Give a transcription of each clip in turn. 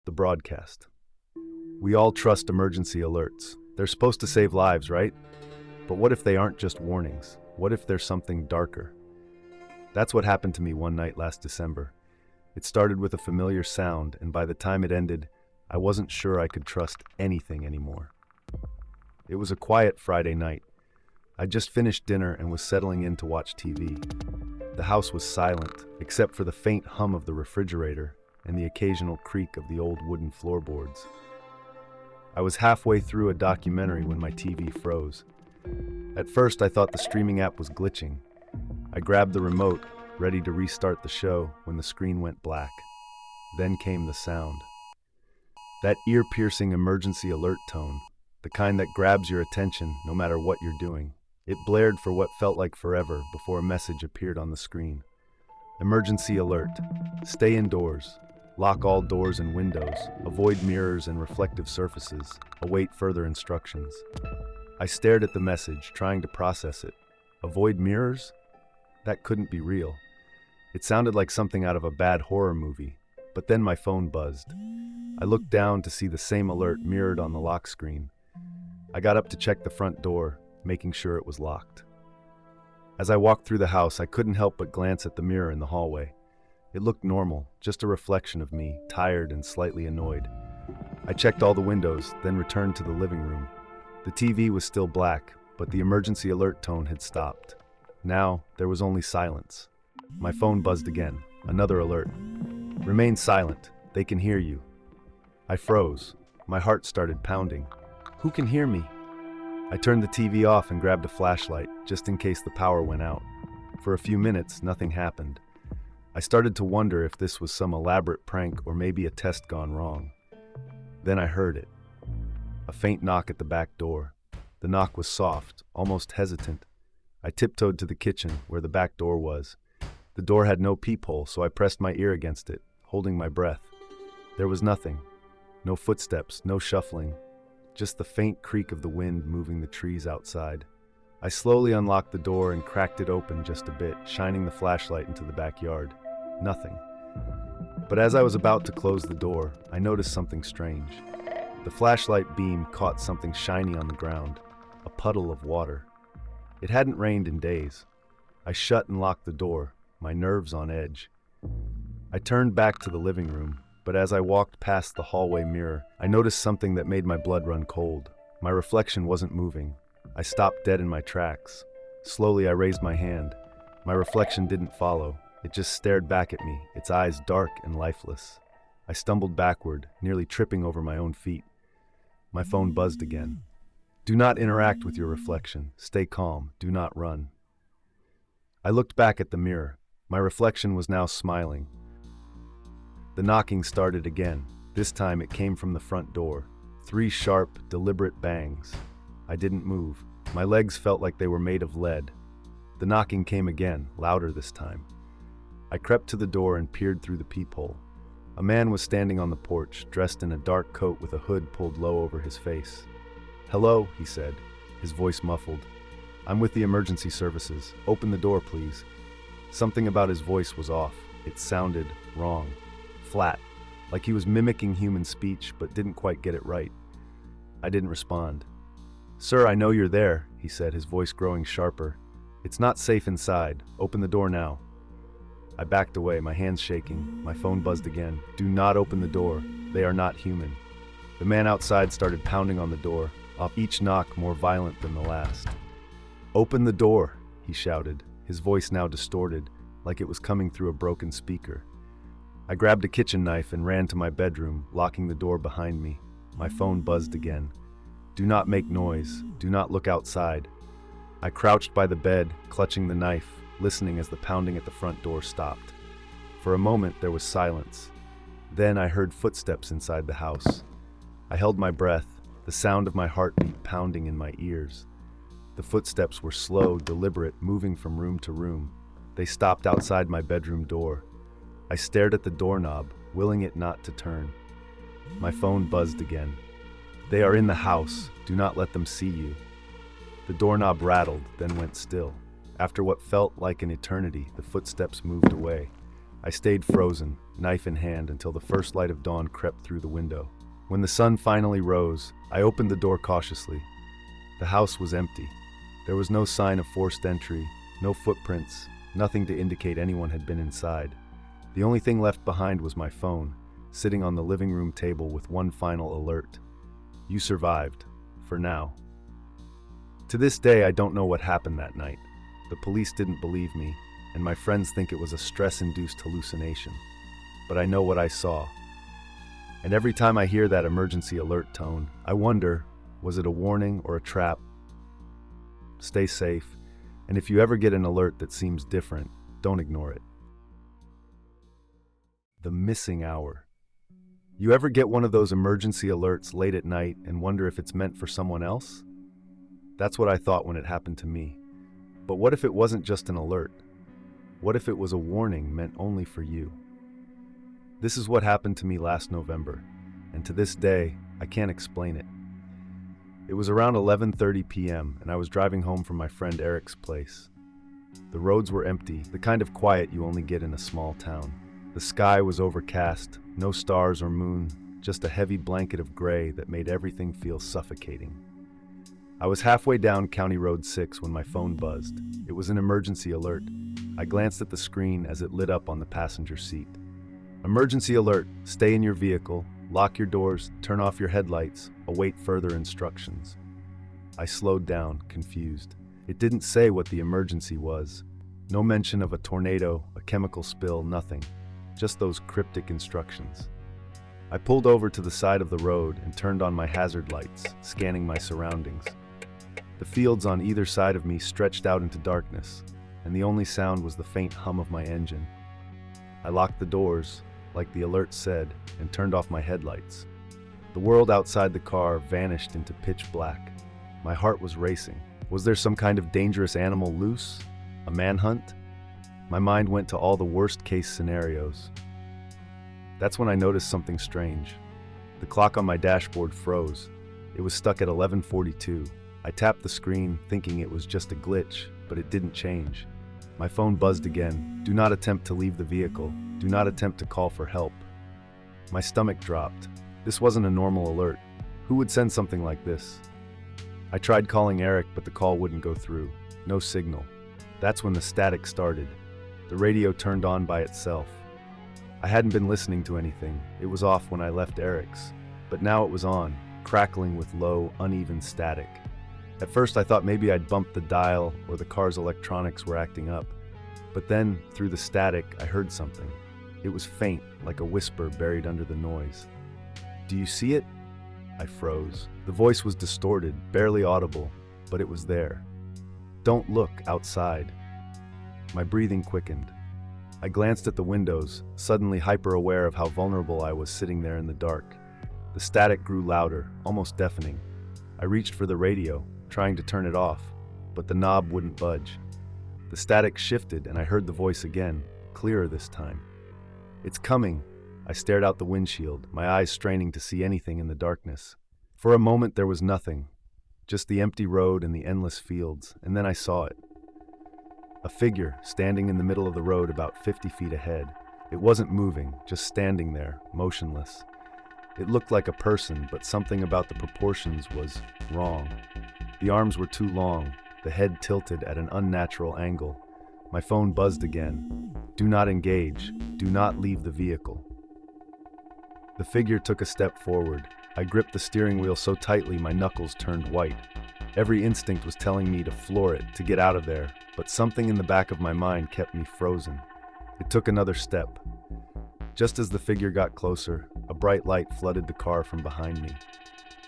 The broadcast. We all trust emergency alerts. They're supposed to save lives, right? But what if they aren't just warnings? What if there's something darker? That's what happened to me one night last December. It started with a familiar sound, and by the time it ended, I wasn't sure I could trust anything anymore. It was a quiet Friday night. I'd just finished dinner and was settling in to watch TV. The house was silent, except for the faint hum of the refrigerator and the occasional creak of the old wooden floorboards. I was halfway through a documentary when my TV froze. At first, I thought the streaming app was glitching. I grabbed the remote, ready to restart the show, when the screen went black. Then came the sound. That ear-piercing emergency alert tone, the kind that grabs your attention no matter what you're doing. It blared for what felt like forever before a message appeared on the screen. Emergency alert. Stay indoors. Lock all doors and windows. Avoid mirrors and reflective surfaces. Await further instructions. I stared at the message, trying to process it. Avoid mirrors? That couldn't be real. It sounded like something out of a bad horror movie. But then my phone buzzed. I looked down to see the same alert mirrored on the lock screen. I got up to check the front door, making sure it was locked. As I walked through the house, I couldn't help but glance at the mirror in the hallway. It looked normal, just a reflection of me, tired and slightly annoyed. I checked all the windows, then returned to the living room. The TV was still black, but the emergency alert tone had stopped. Now, there was only silence. My phone buzzed again. Another alert. Remain silent. They can hear you. I froze. My heart started pounding. Who can hear me? I turned the TV off and grabbed a flashlight, just in case the power went out. For a few minutes, nothing happened. I started to wonder if this was some elaborate prank or maybe a test gone wrong. Then I heard it. A faint knock at the back door. The knock was soft, almost hesitant. I tiptoed to the kitchen, where the back door was. The door had no peephole, so I pressed my ear against it, holding my breath. There was nothing. No footsteps, no shuffling. Just the faint creak of the wind moving the trees outside. I slowly unlocked the door and cracked it open just a bit, shining the flashlight into the backyard. Nothing. But as I was about to close the door, I noticed something strange. The flashlight beam caught something shiny on the ground, a puddle of water. It hadn't rained in days. I shut and locked the door, my nerves on edge. I turned back to the living room, but as I walked past the hallway mirror, I noticed something that made my blood run cold. My reflection wasn't moving. I stopped dead in my tracks. Slowly, I raised my hand. My reflection didn't follow. It just stared back at me, its eyes dark and lifeless. I stumbled backward, nearly tripping over my own feet. My phone buzzed again. Do not interact with your reflection. Stay calm. Do not run. I looked back at the mirror. My reflection was now smiling. The knocking started again. This time it came from the front door. 3 sharp, deliberate bangs. I didn't move. My legs felt like they were made of lead. The knocking came again, louder this time. I crept to the door and peered through the peephole. A man was standing on the porch, dressed in a dark coat with a hood pulled low over his face. "Hello," he said, his voice muffled. "I'm with the emergency services. Open the door, please." Something about his voice was off. It sounded wrong. Flat, like he was mimicking human speech but didn't quite get it right. I didn't respond. "Sir, I know you're there," he said, his voice growing sharper. "It's not safe inside. Open the door now." I backed away, my hands shaking. My phone buzzed again. "Do not open the door. They are not human." The man outside started pounding on the door, each knock more violent than the last. "Open the door," he shouted, his voice now distorted, like it was coming through a broken speaker. I grabbed a kitchen knife and ran to my bedroom, locking the door behind me. My phone buzzed again. "Do not make noise. Do not look outside." I crouched by the bed, clutching the knife, listening as the pounding at the front door stopped. For a moment, there was silence. Then I heard footsteps inside the house. I held my breath, the sound of my heartbeat pounding in my ears. The footsteps were slow, deliberate, moving from room to room. They stopped outside my bedroom door. I stared at the doorknob, willing it not to turn. My phone buzzed again. "They are in the house. Do not let them see you." The doorknob rattled, then went still. After what felt like an eternity, the footsteps moved away. I stayed frozen, knife in hand, until the first light of dawn crept through the window. When the sun finally rose, I opened the door cautiously. The house was empty. There was no sign of forced entry, no footprints, nothing to indicate anyone had been inside. The only thing left behind was my phone, sitting on the living room table with one final alert. You survived, for now. To this day, I don't know what happened that night. The police didn't believe me, and my friends think it was a stress-induced hallucination. But I know what I saw. And every time I hear that emergency alert tone, I wonder, was it a warning or a trap? Stay safe, and if you ever get an alert that seems different, don't ignore it. The missing hour. You ever get one of those emergency alerts late at night and wonder if it's meant for someone else? That's what I thought when it happened to me. But what if it wasn't just an alert? What if it was a warning meant only for you? This is what happened to me last November, and to this day, I can't explain it. It was around 11:30 p.m., and I was driving home from my friend Eric's place. The roads were empty, the kind of quiet you only get in a small town. The sky was overcast, no stars or moon, just a heavy blanket of gray that made everything feel suffocating. I was halfway down County Road 6 when my phone buzzed. It was an emergency alert. I glanced at the screen as it lit up on the passenger seat. Emergency alert, stay in your vehicle, lock your doors, turn off your headlights, await further instructions. I slowed down, confused. It didn't say what the emergency was. No mention of a tornado, a chemical spill, nothing. Just those cryptic instructions. I pulled over to the side of the road and turned on my hazard lights, scanning my surroundings. The fields on either side of me stretched out into darkness, and the only sound was the faint hum of my engine. I locked the doors, like the alert said, and turned off my headlights. The world outside the car vanished into pitch black. My heart was racing. Was there some kind of dangerous animal loose? A manhunt? My mind went to all the worst-case scenarios. That's when I noticed something strange. The clock on my dashboard froze. It was stuck at 11:42. I tapped the screen, thinking it was just a glitch, but it didn't change. My phone buzzed again. Do not attempt to leave the vehicle. Do not attempt to call for help. My stomach dropped. This wasn't a normal alert. Who would send something like this? I tried calling Eric, but the call wouldn't go through. No signal. That's when the static started. The radio turned on by itself. I hadn't been listening to anything. It was off when I left Eric's. But now it was on, crackling with low, uneven static. At first I thought maybe I'd bumped the dial or the car's electronics were acting up. But then, through the static, I heard something. It was faint, like a whisper buried under the noise. Do you see it? I froze. The voice was distorted, barely audible, but it was there. Don't look outside. My breathing quickened. I glanced at the windows, suddenly hyper-aware of how vulnerable I was sitting there in the dark. The static grew louder, almost deafening. I reached for the radio, trying to turn it off, but the knob wouldn't budge. The static shifted and I heard the voice again, clearer this time. It's coming. I stared out the windshield, my eyes straining to see anything in the darkness. For a moment there was nothing, just the empty road and the endless fields, and then I saw it. A figure standing in the middle of the road about 50 feet ahead. It wasn't moving, just standing there, motionless. It looked like a person, but something about the proportions was wrong. The arms were too long, the head tilted at an unnatural angle. My phone buzzed again. Do not engage. Do not leave the vehicle. The figure took a step forward. I gripped the steering wheel so tightly my knuckles turned white. Every instinct was telling me to floor it, to get out of there, but something in the back of my mind kept me frozen. It took another step. Just as the figure got closer, a bright light flooded the car from behind me.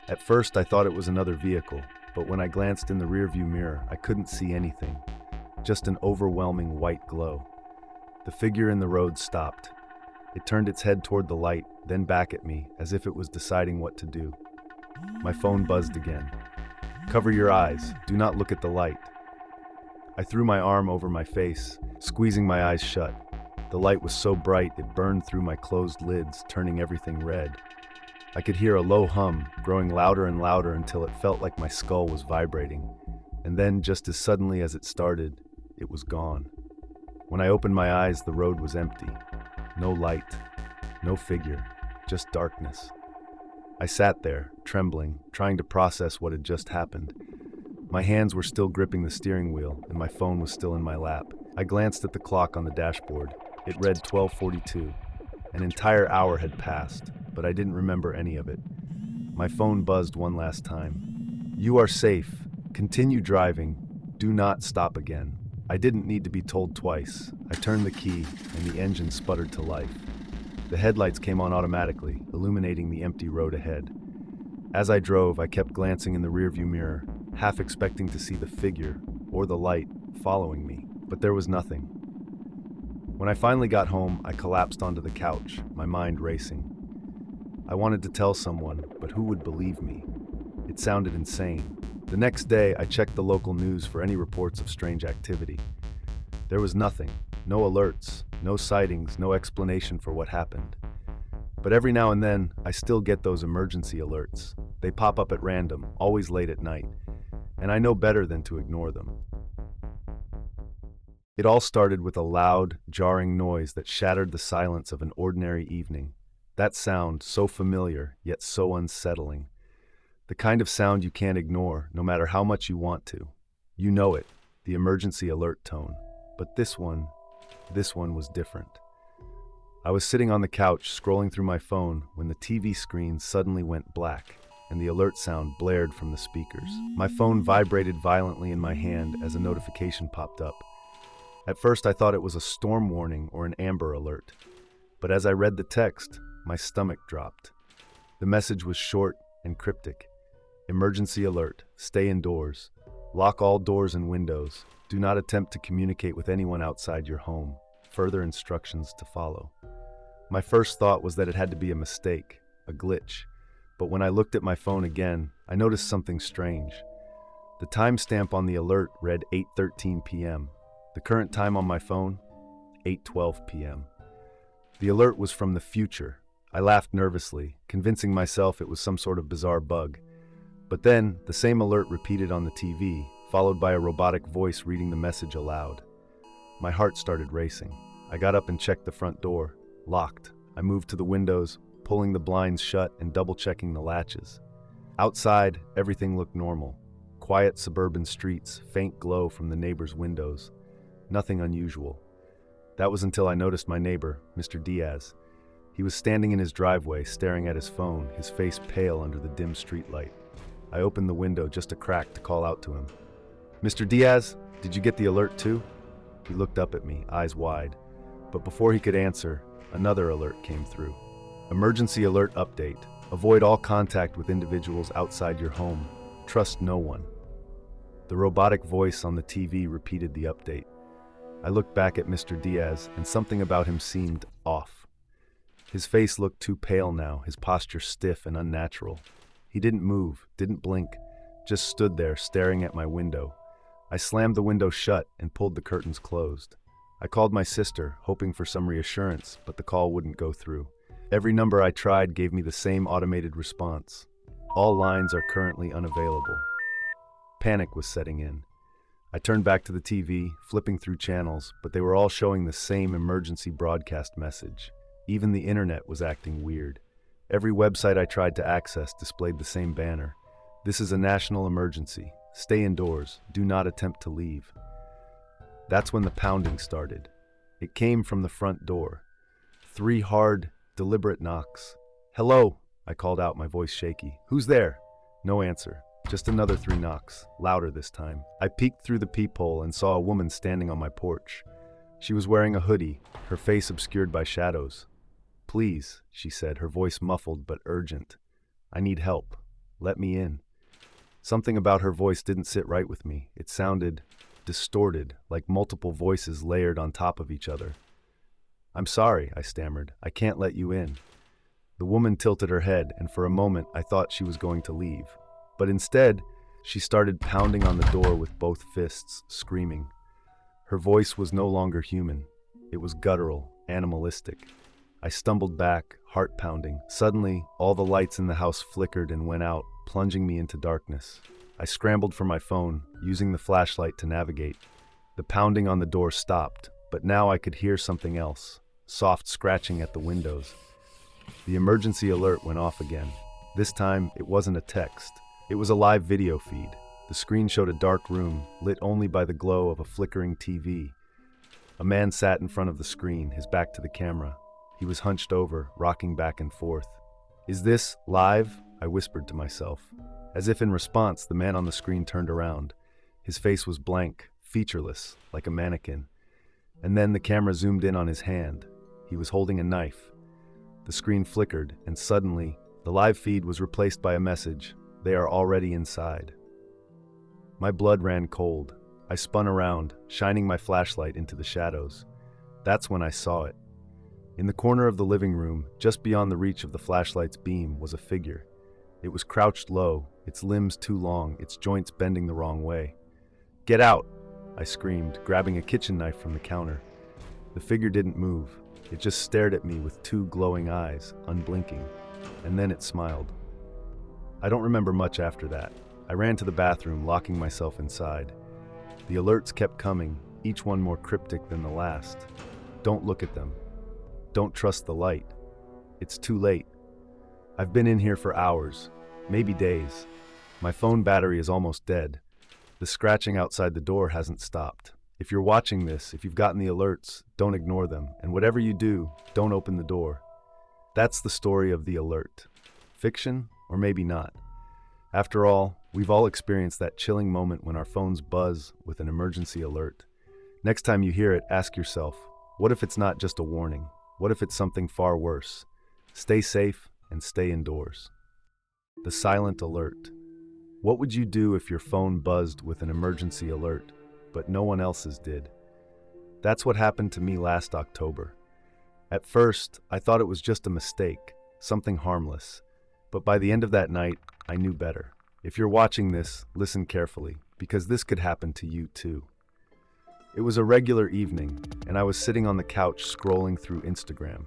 At first I thought it was another vehicle, but when I glanced in the rearview mirror, I couldn't see anything. Just an overwhelming white glow. The figure in the road stopped. It turned its head toward the light, then back at me, as if it was deciding what to do. My phone buzzed again. Cover your eyes. Do not look at the light. I threw my arm over my face, squeezing my eyes shut. The light was so bright it burned through my closed lids, turning everything red. I could hear a low hum, growing louder and louder until it felt like my skull was vibrating. And then, just as suddenly as it started, it was gone. When I opened my eyes, the road was empty. no light, no figure, just darkness. I sat there, trembling, trying to process what had just happened. My hands were still gripping the steering wheel, and my phone was still in my lap. I glanced at the clock on the dashboard. It read 12:42. An entire hour had passed, but I didn't remember any of it. My phone buzzed one last time. "You are safe. Continue driving. Do not stop again." I didn't need to be told twice. I turned the key, and the engine sputtered to life. The headlights came on automatically, illuminating the empty road ahead. As I drove, I kept glancing in the rearview mirror, half expecting to see the figure, or the light, following me, but there was nothing. When I finally got home, I collapsed onto the couch, my mind racing. I wanted to tell someone, but who would believe me? It sounded insane. The next day, I checked the local news for any reports of strange activity. There was nothing, no alerts, no sightings, no explanation for what happened. But every now and then, I still get those emergency alerts. They pop up at random, always late at night, and I know better than to ignore them. It all started with a loud, jarring noise that shattered the silence of an ordinary evening. That sound, so familiar, yet so unsettling. The kind of sound you can't ignore, no matter how much you want to. You know it, the emergency alert tone. But this one was different. I was sitting on the couch, scrolling through my phone, when the TV screen suddenly went black, and the alert sound blared from the speakers. My phone vibrated violently in my hand as a notification popped up. At first, I thought it was a storm warning or an Amber Alert. But as I read the text, my stomach dropped. The message was short and cryptic. Emergency alert. Stay indoors. Lock all doors and windows. Do not attempt to communicate with anyone outside your home. Further instructions to follow. My first thought was that it had to be a mistake, a glitch. But when I looked at my phone again, I noticed something strange. The timestamp on the alert read 8:13 p.m. The current time on my phone, 8:12 p.m. The alert was from the future. I laughed nervously, convincing myself it was some sort of bizarre bug. But then, the same alert repeated on the TV, followed by a robotic voice reading the message aloud. My heart started racing. I got up and checked the front door. Locked. I moved to the windows, pulling the blinds shut and double-checking the latches. Outside, everything looked normal. Quiet suburban streets, faint glow from the neighbors' windows. Nothing unusual. That was until I noticed my neighbor, Mr. Diaz. He was standing in his driveway, staring at his phone, his face pale under the dim streetlight. I opened the window just a crack to call out to him. "Mr. Diaz, did you get the alert too?" He looked up at me, eyes wide. But before he could answer, another alert came through. Emergency alert update. Avoid all contact with individuals outside your home. Trust no one. The robotic voice on the TV repeated the update. I looked back at Mr. Diaz, and something about him seemed off. His face looked too pale now, his posture stiff and unnatural. He didn't move, didn't blink, just stood there staring at my window. I slammed the window shut and pulled the curtains closed. I called my sister, hoping for some reassurance, but the call wouldn't go through. Every number I tried gave me the same automated response. All lines are currently unavailable. Panic was setting in. I turned back to the TV, flipping through channels, but they were all showing the same emergency broadcast message. Even the internet was acting weird. Every website I tried to access displayed the same banner. This is a national emergency. Stay indoors. Do not attempt to leave. That's when the pounding started. It came from the front door. 3 hard, deliberate knocks. "Hello," I called out, my voice shaky. "Who's there?" No answer. Just another 3 knocks, louder this time. I peeked through the peephole and saw a woman standing on my porch. She was wearing a hoodie, her face obscured by shadows. "Please," she said, her voice muffled but urgent. "I need help. Let me in." Something about her voice didn't sit right with me. It sounded distorted, like multiple voices layered on top of each other. "I'm sorry," I stammered. "I can't let you in." The woman tilted her head, and for a moment I thought she was going to leave. But instead, she started pounding on the door with both fists, screaming. Her voice was no longer human. It was guttural, animalistic. I stumbled back, heart pounding. Suddenly, all the lights in the house flickered and went out, plunging me into darkness. I scrambled for my phone, using the flashlight to navigate. The pounding on the door stopped, but now I could hear something else. soft scratching at the windows. The emergency alert went off again. This time, it wasn't a text. It was a live video feed. The screen showed a dark room, lit only by the glow of a flickering TV. A man sat in front of the screen, his back to the camera. He was hunched over, rocking back and forth. "Is this live?" I whispered to myself. As if in response, the man on the screen turned around. His face was blank, featureless, like a mannequin. And then the camera zoomed in on his hand. He was holding a knife. The screen flickered, and suddenly, the live feed was replaced by a message: "They are already inside." My blood ran cold. I spun around, shining my flashlight into the shadows. That's when I saw it. In the corner of the living room, just beyond the reach of the flashlight's beam, was a figure. It was crouched low, its limbs too long, its joints bending the wrong way. "Get out!" I screamed, grabbing a kitchen knife from the counter. The figure didn't move. It just stared at me with two glowing eyes, unblinking. And then it smiled. I don't remember much after that. I ran to the bathroom, locking myself inside. The alerts kept coming, each one more cryptic than the last. "Don't look at them. Don't trust the light. It's too late. I've been in here for hours, maybe days. My phone battery is almost dead. The scratching outside the door hasn't stopped. If you're watching this, if you've gotten the alerts, don't ignore them. And whatever you do, don't open the door." That's the story of the alert. Fiction, or maybe not. After all, we've all experienced that chilling moment when our phones buzz with an emergency alert. Next time you hear it, ask yourself, what if it's not just a warning? What if it's something far worse? Stay safe and stay indoors. The silent alert. What would you do if your phone buzzed with an emergency alert, but no one else's did? That's what happened to me last October. At first, I thought it was just a mistake, something harmless. But by the end of that night, I knew better. If you're watching this, listen carefully, because this could happen to you too. It was a regular evening, and I was sitting on the couch scrolling through Instagram.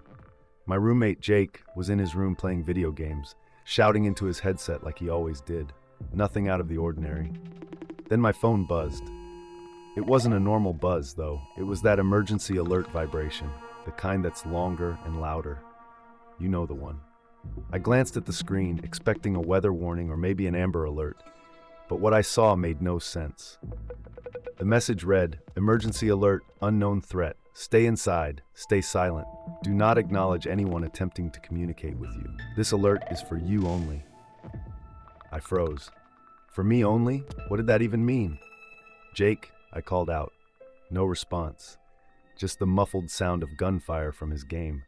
My roommate Jake was in his room playing video games, shouting into his headset like he always did. Nothing out of the ordinary. Then my phone buzzed. It wasn't a normal buzz, though. It was that emergency alert vibration, the kind that's longer and louder. You know the one. I glanced at the screen, expecting a weather warning or maybe an Amber Alert, but what I saw made no sense. The message read, "Emergency alert, unknown threat. Stay inside, stay silent. Do not acknowledge anyone attempting to communicate with you. This alert is for you only." I froze. For me only? What did that even mean? "Jake," I called out. No response. Just the muffled sound of gunfire from his game.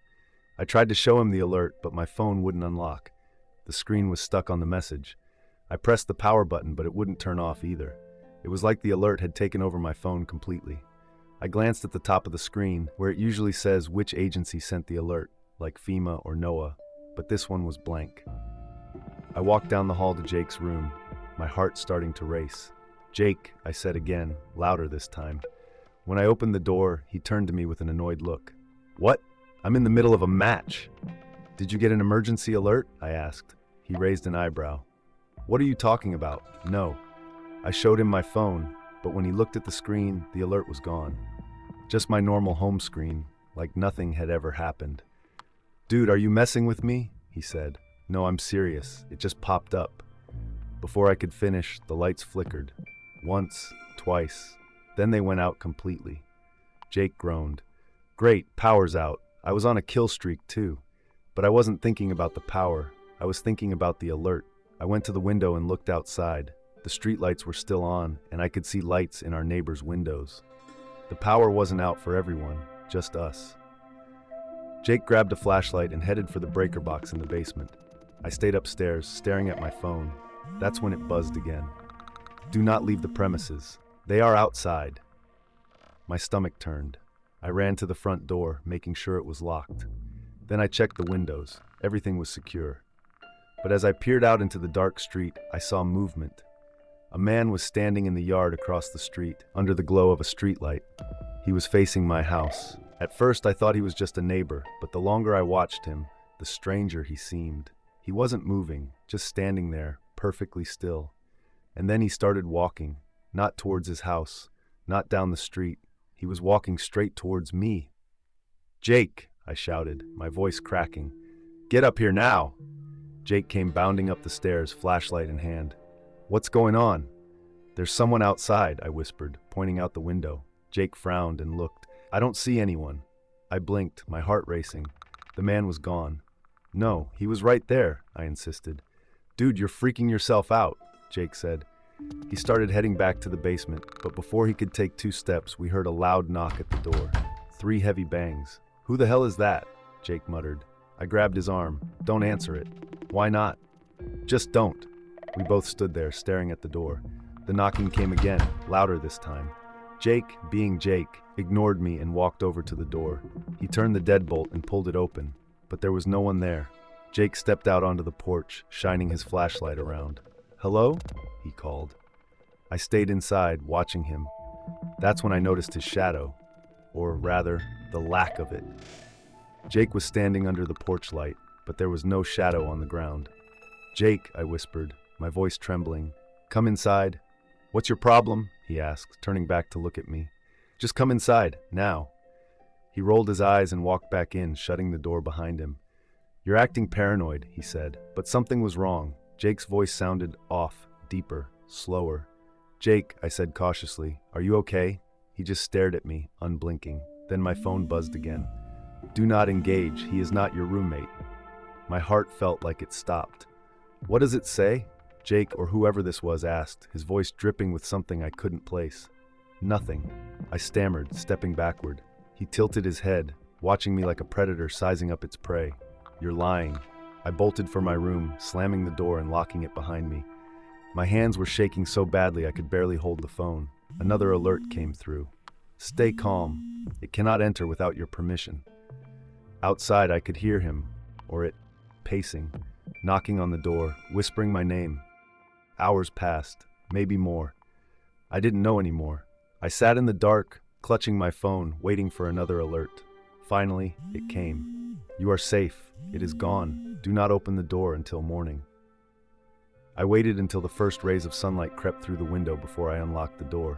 I tried to show him the alert, but my phone wouldn't unlock. The screen was stuck on the message. I pressed the power button, but it wouldn't turn off either. It was like the alert had taken over my phone completely. I glanced at the top of the screen, where it usually says which agency sent the alert, like FEMA or NOAA, but this one was blank. I walked down the hall to Jake's room, my heart starting to race. "Jake," I said again, louder this time. When I opened the door, he turned to me with an annoyed look. "What? I'm in the middle of a match." "Did you get an emergency alert?" I asked. He raised an eyebrow. "What are you talking about?" "No." I showed him my phone, but when he looked at the screen, the alert was gone. Just my normal home screen, like nothing had ever happened. "Dude, are you messing with me?" he said. "No, I'm serious. It just popped up." Before I could finish, the lights flickered. Once, twice, then they went out completely. Jake groaned. "Great, power's out. I was on a kill streak too." But I wasn't thinking about the power. I was thinking about the alert. I went to the window and looked outside. The streetlights were still on, and I could see lights in our neighbors' windows. The power wasn't out for everyone, just us. Jake grabbed a flashlight and headed for the breaker box in the basement. I stayed upstairs, staring at my phone. That's when it buzzed again. "Do not leave the premises. They are outside." My stomach turned. I ran to the front door, making sure it was locked. Then I checked the windows. Everything was secure. But as I peered out into the dark street, I saw movement. A man was standing in the yard across the street, under the glow of a streetlight. He was facing my house. At first, I thought he was just a neighbor, but the longer I watched him, the stranger he seemed. He wasn't moving, just standing there, perfectly still. And then he started walking, not towards his house, not down the street. He was walking straight towards me. "Jake," I shouted, my voice cracking. Get up here now! Jake came bounding up the stairs, flashlight in hand. What's going on? There's someone outside, I whispered, pointing out the window. Jake frowned and looked. I don't see anyone. I blinked, my heart racing. The man was gone. No, he was right there, I insisted. Dude, you're freaking yourself out, Jake said. He started heading back to the basement, but before he could take 2 steps, we heard a loud knock at the door. 3 heavy bangs. Who the hell is that? Jake muttered. I grabbed his arm. Don't answer it. Why not? Just don't. We both stood there, staring at the door. The knocking came again, louder this time. Jake, being Jake, ignored me and walked over to the door. He turned the deadbolt and pulled it open, but there was no one there. Jake stepped out onto the porch, shining his flashlight around. Hello? He called. I stayed inside, watching him. That's when I noticed his shadow, or rather, the lack of it. Jake was standing under the porch light, but there was no shadow on the ground. Jake, I whispered, my voice trembling. Come inside. What's your problem? He asked, turning back to look at me. Just come inside, now. He rolled his eyes and walked back in, shutting the door behind him. You're acting paranoid, he said, but something was wrong. Jake's voice sounded off, deeper, slower. Jake, I said cautiously, are you okay? He just stared at me, unblinking. Then my phone buzzed again. Do not engage, he is not your roommate. My heart felt like it stopped. What does it say? Jake, or whoever this was, asked, his voice dripping with something I couldn't place. Nothing. I stammered, stepping backward. He tilted his head, watching me like a predator sizing up its prey. You're lying. I bolted for my room, slamming the door and locking it behind me. My hands were shaking so badly I could barely hold the phone. Another alert came through. Stay calm. It cannot enter without your permission. Outside I could hear him, or it, pacing, knocking on the door, whispering my name. Hours passed, maybe more. I didn't know anymore. I sat in the dark, clutching my phone, waiting for another alert. Finally, it came. You are safe. It is gone. Do not open the door until morning. I waited until the first rays of sunlight crept through the window before I unlocked the door.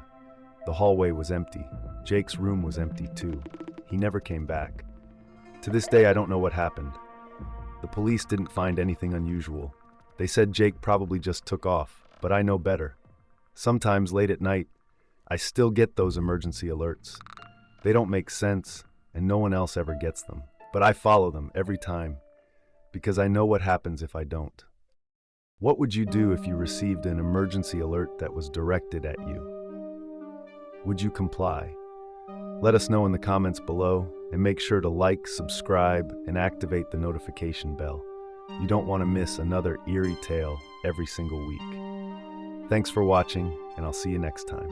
The hallway was empty. Jake's room was empty too. He never came back. To this day, I don't know what happened. The police didn't find anything unusual. They said Jake probably just took off, but I know better. Sometimes late at night, I still get those emergency alerts. They don't make sense, and no one else ever gets them. But I follow them every time, because I know what happens if I don't. What would you do if you received an emergency alert that was directed at you? Would you comply? Let us know in the comments below, and make sure to like, subscribe, and activate the notification bell. You don't want to miss another eerie tale every single week. Thanks for watching, and I'll see you next time.